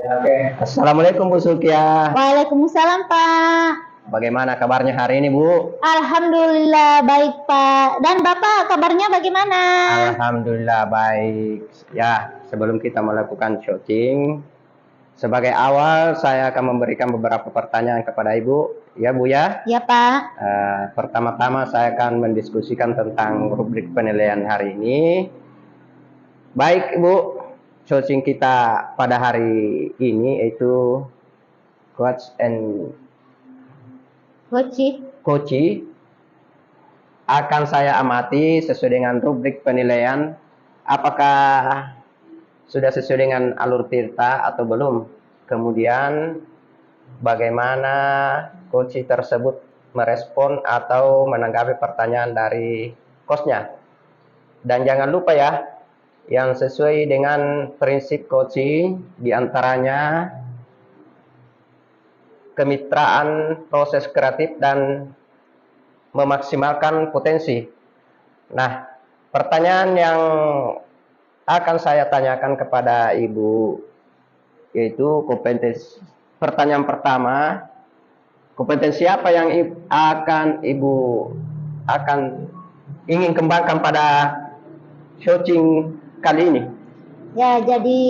Oke. Assalamualaikum Bu Sulkia. Waalaikumsalam Pak. Bagaimana kabarnya hari ini Bu? Alhamdulillah baik Pak. Dan Bapak kabarnya bagaimana? Alhamdulillah baik. Ya, sebelum kita melakukan syuting, sebagai awal saya akan memberikan beberapa pertanyaan kepada Ibu. Ya Bu ya? Ya Pak. Pertama-tama saya akan mendiskusikan tentang rubrik penilaian hari ini. Baik Bu, syuting kita pada hari ini yaitu Coach and Koci akan saya amati sesuai dengan rubrik penilaian apakah sudah sesuai dengan alur tirta atau belum. Kemudian bagaimana Koci tersebut merespon atau menanggapi pertanyaan dari coachnya. Dan jangan lupa ya, yang sesuai dengan prinsip Koci diantaranya kemitraan proses kreatif dan memaksimalkan potensi. Nah, pertanyaan yang akan saya tanyakan kepada Ibu yaitu kompetensi. Pertanyaan pertama, kompetensi apa yang Ibu akan ingin kembangkan pada coaching kali ini? Ya, jadi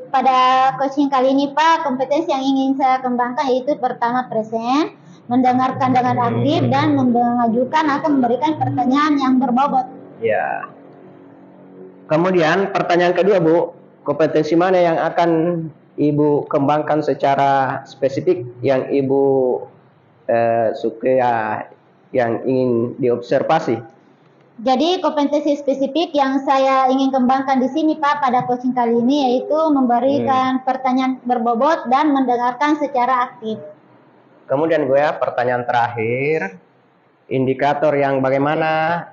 pada coaching kali ini Pak, kompetensi yang ingin saya kembangkan yaitu pertama present, mendengarkan dengan aktif dan mengajukan atau memberikan pertanyaan yang berbobot. Ya. Kemudian pertanyaan kedua Bu, kompetensi mana yang akan Ibu kembangkan secara spesifik yang Ibu suka yang ingin diobservasi? Jadi kompetensi spesifik yang saya ingin kembangkan di sini Pak pada coaching kali ini yaitu memberikan pertanyaan berbobot dan mendengarkan secara aktif. Kemudian gue pertanyaan terakhir, indikator yang bagaimana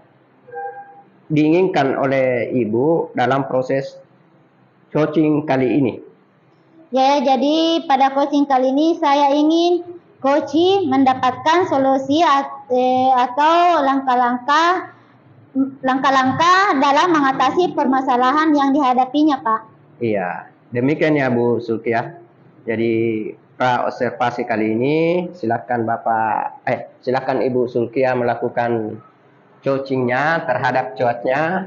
diinginkan oleh Ibu dalam proses coaching kali ini? Ya, jadi pada coaching kali ini saya ingin coach mendapatkan solusi atau langkah-langkah dalam mengatasi permasalahan yang dihadapinya, Pak. Iya, demikian ya Bu Sulkia. Jadi observasi kali ini silakan silakan Ibu Sulkia melakukan coachingnya terhadap coachnya.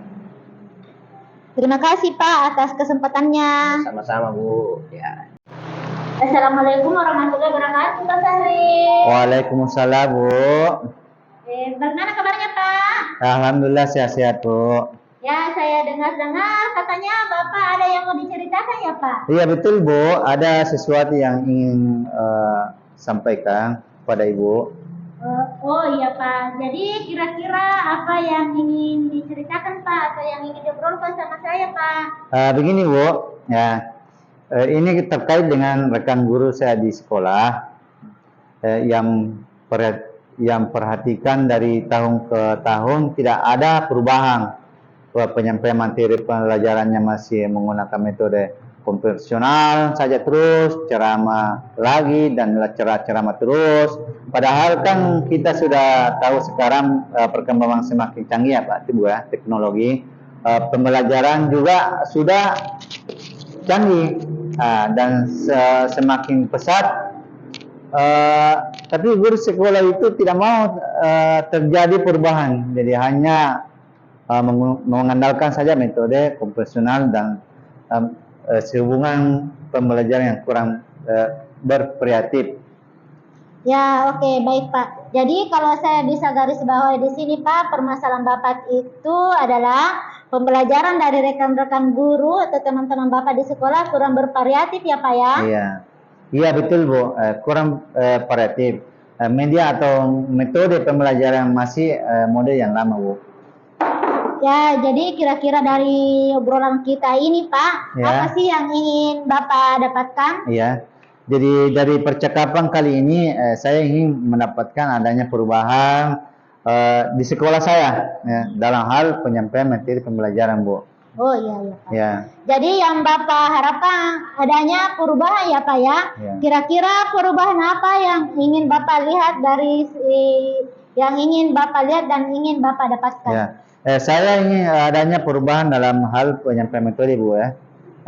Terima kasih Pak atas kesempatannya. Sama-sama Bu. Ya. Assalamualaikum warahmatullahi wabarakatuh Pak Sahri. Waalaikumsalam Bu. Bagaimana kabarnya Pak? Alhamdulillah sehat-sehat Bu. Ya, saya dengar-dengar katanya Bapak ada yang mau diceritakan ya Pak? Iya betul Bu, ada sesuatu yang ingin sampaikan kepada Ibu. Oh iya Pak, jadi kira-kira apa yang ingin diceritakan Pak atau yang ingin diobrolkan sama saya Pak? Begini Bu, ya ini terkait dengan rekan guru saya di sekolah yang perhatikan dari tahun ke tahun tidak ada perubahan. Penyampaian materi pelajarannya masih menggunakan metode konvensional saja terus, ceramah lagi dan ceramah terus. Padahal kan kita sudah tahu sekarang perkembangan semakin canggih ya Pak Ibu ya, teknologi. Pembelajaran juga sudah canggih dan semakin pesat. Tapi guru sekolah itu tidak mau terjadi perubahan, jadi hanya mengandalkan saja metode konvensional dan sehubungan pembelajaran yang kurang berkreatif. Ya, oke, baik Pak. Jadi kalau saya bisa garis bawahi di sini Pak, permasalahan Bapak itu adalah pembelajaran dari rekan-rekan guru atau teman-teman Bapak di sekolah kurang bervariatif ya Pak ya? Iya betul Bu, kurang variatif. Media atau metode pembelajaran masih mode yang lama Bu. Ya, jadi kira-kira dari obrolan kita ini Pak, apa sih yang ingin Bapak dapatkan? Iya, jadi dari percakapan kali ini saya ingin mendapatkan adanya perubahan di sekolah saya dalam hal penyampaian materi pembelajaran Bu. Oh iya Pak. Ya. Jadi yang Bapak harapkan adanya perubahan ya Pak ya? Kira-kira perubahan apa yang ingin Bapak lihat dari yang ingin Bapak lihat dan ingin Bapak dapatkan? Saya ingin adanya perubahan dalam hal penyampaian metode Bu ya.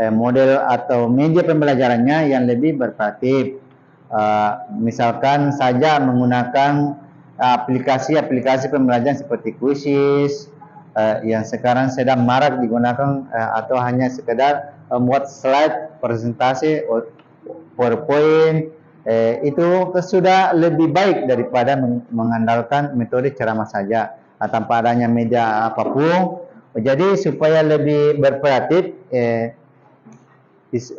model atau media pembelajarannya yang lebih bervariatif. Misalkan saja menggunakan aplikasi-aplikasi pembelajaran seperti Quizizz yang sekarang sedang marak digunakan, atau hanya sekedar membuat slide presentasi PowerPoint, itu sudah lebih baik daripada mengandalkan metode ceramah saja tanpa adanya media apapun. Jadi supaya lebih bervariatif,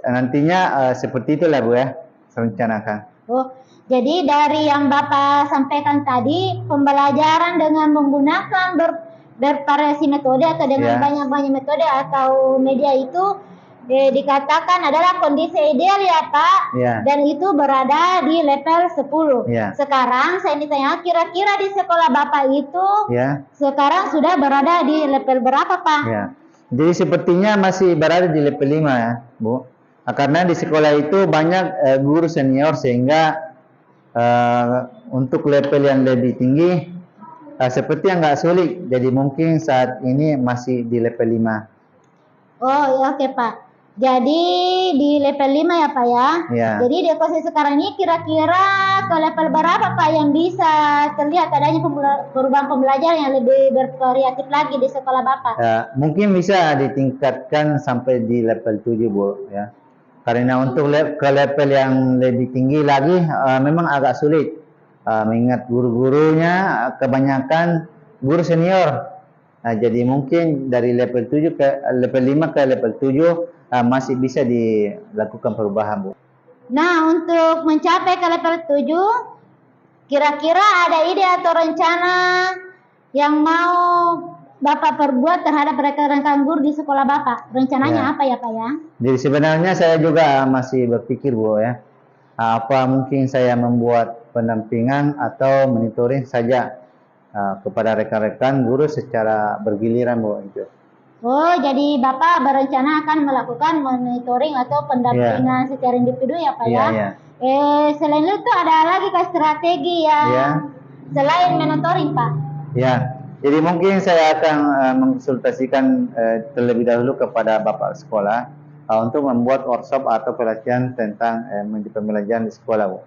nantinya seperti itulah Bu ya, saya rencanakan. Oh, jadi dari yang Bapak sampaikan tadi, pembelajaran dengan menggunakan bervariasi metode atau dengan Ya. banyak-banyak metode atau media itu dikatakan adalah kondisi ideal ya Pak, Ya. dan itu berada di level 10. Ya. Sekarang saya ingin tanya, kira-kira di sekolah Bapak itu Ya. sekarang sudah berada di level berapa Pak? Ya. Jadi sepertinya masih berada di level 5 ya Bu. Karena di sekolah itu banyak guru senior, sehingga untuk level yang lebih tinggi seperti yang nggak sulit. Jadi mungkin saat ini masih di level 5. Oh ya, oke Pak. Jadi di level 5 ya Pak ya. Ya. Jadi di posisi sekarang ini kira-kira ke level berapa Pak yang bisa terlihat adanya perubahan pembelajaran yang lebih bervariatif lagi di sekolah Bapak? Mungkin bisa ditingkatkan sampai di level 7 Bu ya. Karena untuk ke level yang lebih tinggi lagi memang agak sulit, mengingat guru-gurunya kebanyakan guru senior. Jadi mungkin dari level 7 ke level 5 ke level 7 masih bisa dilakukan perubahan Bu. Nah, untuk mencapai ke level 7, kira-kira ada ide atau rencana yang mau Bapak perbuat terhadap rekan-rekan guru di sekolah Bapak? Rencananya apa ya Pak ya? Jadi sebenarnya saya juga masih berpikir Bu ya, apa mungkin saya membuat pendampingan atau monitoring saja kepada rekan-rekan guru secara bergiliran Bu itu. Oh, jadi Bapak berencana akan melakukan monitoring atau pendampingan secara individu ya Pak ya? Iya. Selain itu ada lagi strategi yang selain monitoring Pak? Ya. Jadi mungkin saya akan mengkonsultasikan terlebih dahulu kepada Bapak sekolah untuk membuat workshop atau pelatihan tentang media pembelajaran di sekolah Bu.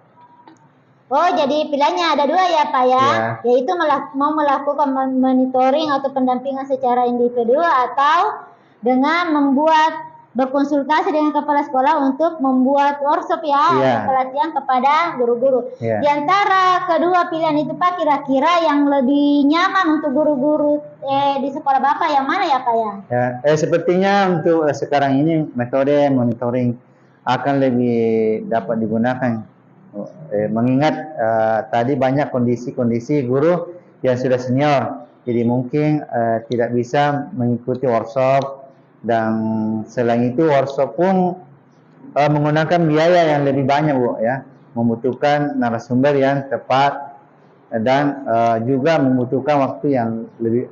Oh, jadi pilihannya ada dua ya Pak ya? Yaitu mau melakukan monitoring atau pendampingan secara individu, atau dengan berkonsultasi dengan kepala sekolah untuk membuat workshop pelatihan kepada guru-guru. Di antara kedua pilihan itu Pak, kira-kira yang lebih nyaman untuk guru-guru di sekolah Bapak yang mana ya Pak ya? Sepertinya untuk sekarang ini metode monitoring akan lebih dapat digunakan, mengingat tadi banyak kondisi-kondisi guru yang sudah senior, jadi mungkin tidak bisa mengikuti workshop. Dan selain itu workshop pun menggunakan biaya yang lebih banyak Bu ya, membutuhkan narasumber yang tepat dan juga membutuhkan waktu yang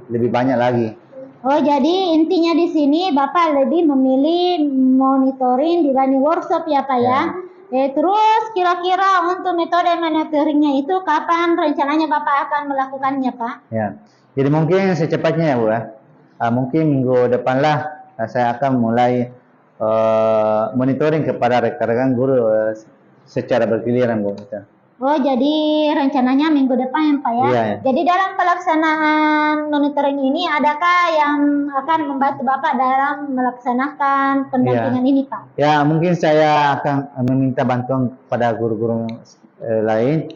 lebih banyak lagi. Oh, jadi intinya di sini Bapak lebih memilih monitoring dibanding workshop ya Pak ya? Terus kira-kira untuk metode monitoringnya itu kapan rencananya Bapak akan melakukannya Pak? Ya, jadi mungkin secepatnya ya Bu ya. Mungkin minggu depan lah saya akan mulai monitoring kepada rekan-rekan guru secara bergiliran Bu. Oh, jadi rencananya minggu depan ya Pak ya? Iya. Jadi dalam pelaksanaan monitoring ini, adakah yang akan membantu Bapak dalam melaksanakan pendampingan ini Pak? Ya, mungkin saya akan meminta bantuan kepada guru-guru lain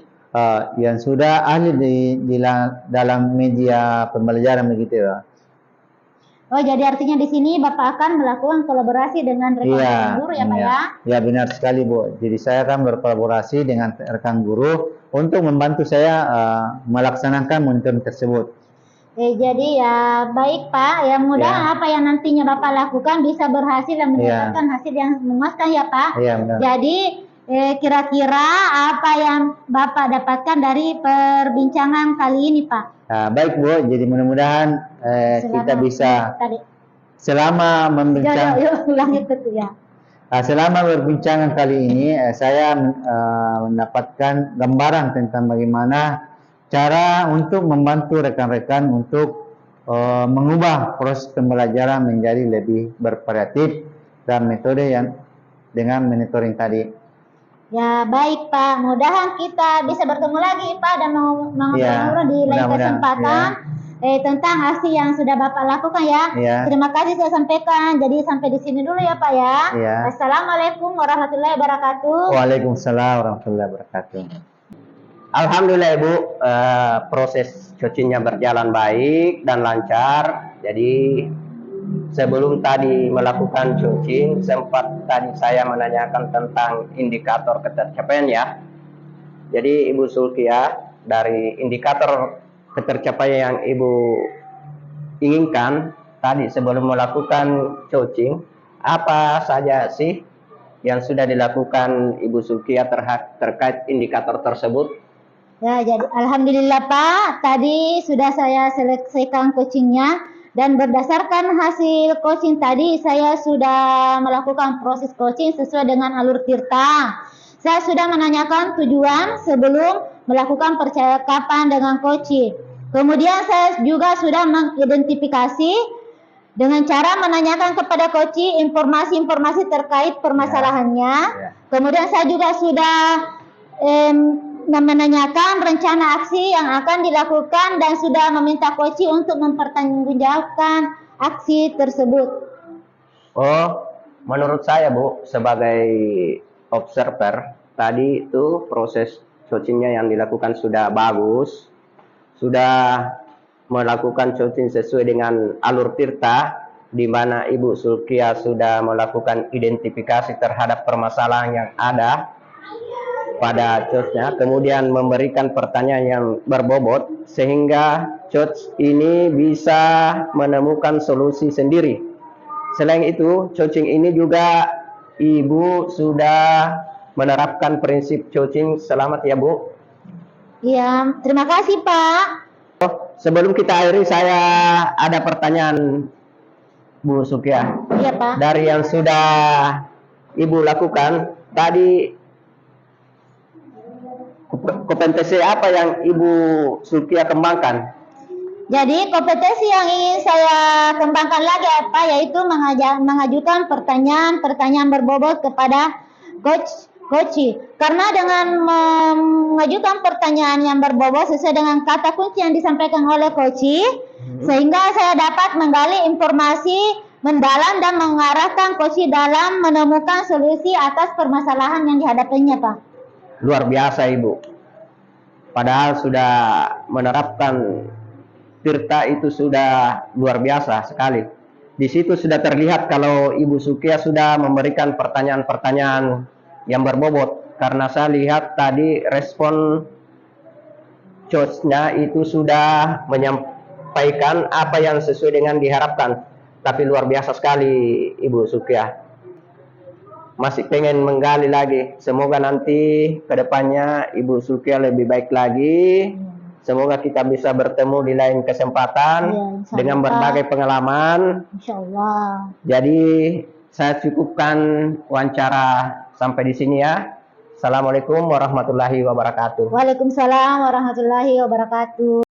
yang sudah ahli dalam media pembelajaran begitu ya. Oh, jadi artinya di sini Bapak akan melakukan kolaborasi dengan rekan guru ya Pak ya? Ya, benar sekali Bu. Jadi saya akan berkolaborasi dengan rekan guru untuk membantu saya melaksanakan monitoring tersebut. Jadi ya baik Pak, ya mudah apa yang nantinya Bapak lakukan bisa berhasil dan mendapatkan hasil yang memuaskan ya Pak. Iya, benar. Jadi kira-kira apa yang Bapak dapatkan dari perbincangan kali ini Pak? Baik Bu, jadi mudah-mudahan kita bisa selama berbincangan kali ini saya mendapatkan gambaran tentang bagaimana cara untuk membantu rekan-rekan untuk mengubah proses pembelajaran menjadi lebih bervariatif dan metode yang dengan monitoring tadi. Ya baik Pak, mudahan kita bisa bertemu lagi Pak dan mengobrol-ngobrol di lain mudah-mudahan, kesempatan tentang aksi yang sudah Bapak lakukan ya. Ya. Terima kasih saya sampaikan. Jadi sampai di sini dulu ya Pak ya. Ya. Assalamualaikum warahmatullahi wabarakatuh. Waalaikumsalam warahmatullahi wabarakatuh. Alhamdulillah Ibu, proses cucinya berjalan baik dan lancar. Jadi sebelum tadi melakukan cuci, sempat tadi saya menanyakan tentang indikator ketercapaian ya. Jadi Ibu Sulkia, dari indikator ketercapaian yang Ibu inginkan tadi sebelum melakukan cuci, apa saja sih yang sudah dilakukan Ibu Sulkia terkait indikator tersebut? Ya, jadi alhamdulillah Pak, tadi sudah saya selesaikan coachingnya dan berdasarkan hasil coaching tadi saya sudah melakukan proses coaching sesuai dengan alur tirta. Saya sudah menanyakan tujuan sebelum melakukan percakapan dengan coaching. Kemudian saya juga sudah mengidentifikasi dengan cara menanyakan kepada coaching informasi-informasi terkait permasalahannya. Kemudian saya juga sudah menanyakan rencana aksi yang akan dilakukan dan sudah meminta coaching untuk mempertanggungjawabkan aksi tersebut. Oh, menurut saya Bu, sebagai observer, tadi itu proses coachingnya yang dilakukan sudah bagus, sudah melakukan coaching sesuai dengan alur tirta, di mana Ibu Sulkia sudah melakukan identifikasi terhadap permasalahan yang ada pada coachnya, kemudian memberikan pertanyaan yang berbobot sehingga coach ini bisa menemukan solusi sendiri. Selain itu, coaching ini juga Ibu sudah menerapkan prinsip coaching. Selamat ya Bu. Iya, terima kasih Pak. Sebelum kita akhiri, saya ada pertanyaan Bu Sulkia. Iya Pak. Dari yang sudah Ibu lakukan tadi, kompetensi apa yang Ibu Sulkia kembangkan? Jadi kompetensi yang ingin saya kembangkan lagi apa yaitu mengajukan pertanyaan berbobot kepada coach. Karena dengan mengajukan pertanyaan yang berbobot sesuai dengan kata kunci yang disampaikan oleh coach, sehingga saya dapat menggali informasi mendalam dan mengarahkan coach dalam menemukan solusi atas permasalahan yang dihadapinya Pak. Luar biasa Ibu. Padahal sudah menerapkan tirta itu sudah luar biasa sekali. Di situ sudah terlihat kalau Ibu Sulkia sudah memberikan pertanyaan-pertanyaan yang berbobot. Karena saya lihat tadi respon coachnya itu sudah menyampaikan apa yang sesuai dengan diharapkan. Tapi luar biasa sekali Ibu Sulkia. Masih pengen menggali lagi. Semoga nanti kedepannya Ibu Sulkia lebih baik lagi. Semoga kita bisa bertemu di lain kesempatan dengan berbagai pengalaman. Insyaallah. Jadi saya cukupkan wawancara sampai di sini ya. Assalamualaikum warahmatullahi wabarakatuh. Waalaikumsalam warahmatullahi wabarakatuh.